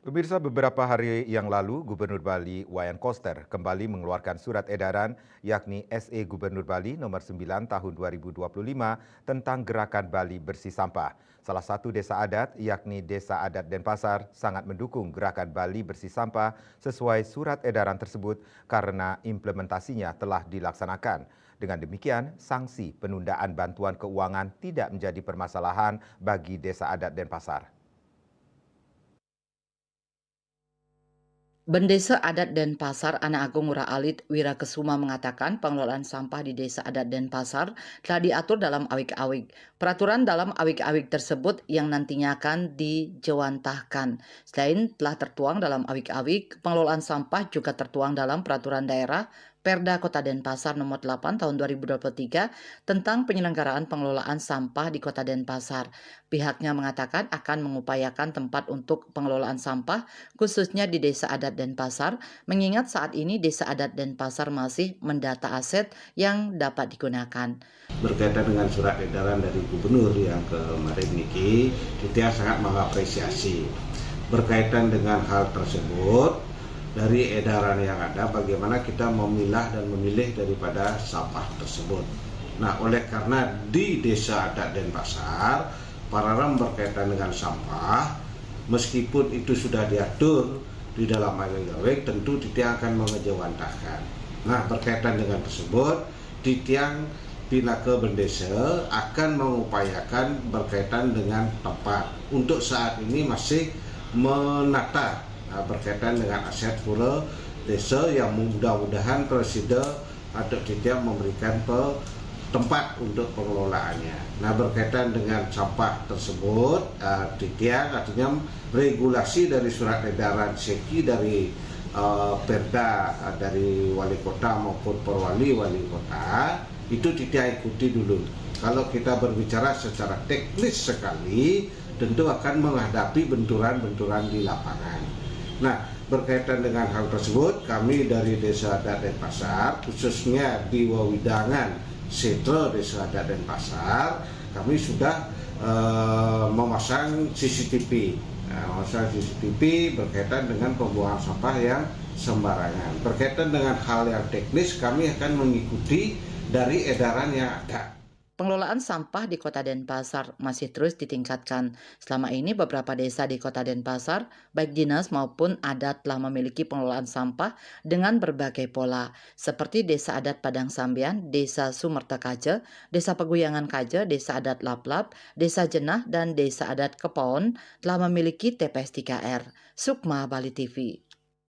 Pemirsa, beberapa hari yang lalu, Gubernur Bali Wayan Koster kembali mengeluarkan surat edaran yakni SE Gubernur Bali nomor 9 tahun 2025 tentang gerakan Bali Bersih Sampah. Salah satu desa adat yakni Desa Adat Denpasar sangat mendukung gerakan Bali Bersih Sampah sesuai surat edaran tersebut karena implementasinya telah dilaksanakan. Dengan demikian, sanksi penundaan bantuan keuangan tidak menjadi permasalahan bagi Desa Adat Denpasar. Bendesa Adat Denpasar Anak Agung Ngurah Alit Wirakesuma mengatakan pengelolaan sampah di Desa Adat Denpasar telah diatur dalam awik-awik. Peraturan dalam awik-awik tersebut yang nantinya akan dijewantahkan. Selain telah tertuang dalam awik-awik, pengelolaan sampah juga tertuang dalam peraturan daerah Perda Kota Denpasar nomor 8 tahun 2023 tentang penyelenggaraan pengelolaan sampah di Kota Denpasar. Pihaknya mengatakan akan mengupayakan tempat untuk pengelolaan sampah khususnya di Desa Adat Denpasar, mengingat saat ini Desa Adat Denpasar masih mendata aset yang dapat digunakan. Berkaitan dengan surat edaran dari gubernur yang kemarin niki, kita sangat mengapresiasi. Berkaitan dengan hal tersebut, dari edaran yang ada, bagaimana kita memilah dan memilih daripada sampah tersebut. Nah, oleh karena di Desa Adat Denpasar, pararam berkaitan dengan sampah, meskipun itu sudah diatur di dalam awik-awik, tentu tidak akan mengejawantahkan. Nah, berkaitan dengan tersebut, Titiang Pinaka Bendesa akan mengupayakan berkaitan dengan tempat. Untuk saat ini masih menata berkaitan dengan aset pura desa yang mudah-mudahan Presiden atau Titiang memberikan tempat untuk pengelolaannya. Nah, berkaitan dengan sampah tersebut, Titiang artinya regulasi dari surat edaran SEKI dari Perda dari wali kota maupun perwali wali kota itu tidak ikuti dulu. Kalau kita berbicara secara teknis sekali, tentu akan menghadapi benturan-benturan di lapangan. Nah, berkaitan dengan hal tersebut, kami dari Desa Adat Denpasar, khususnya di Wawidangan Setro Desa Adat Denpasar, kami sudah memasang CCTV. Memasang CCTV berkaitan dengan pembuangan sampah yang sembarangan. Berkaitan dengan hal yang teknis, kami akan mengikuti dari edaran yang ada. Pengelolaan sampah di Kota Denpasar masih terus ditingkatkan. Selama ini beberapa desa di Kota Denpasar, baik dinas maupun adat telah memiliki pengelolaan sampah dengan berbagai pola, seperti Desa Adat Padang Sambian, Desa Sumerta Kaje, Desa Peguyangan Kaje, Desa Adat Laplap, Desa Jenah, dan Desa Adat Kepaon telah memiliki TPS 3R. Sukma Bali TV.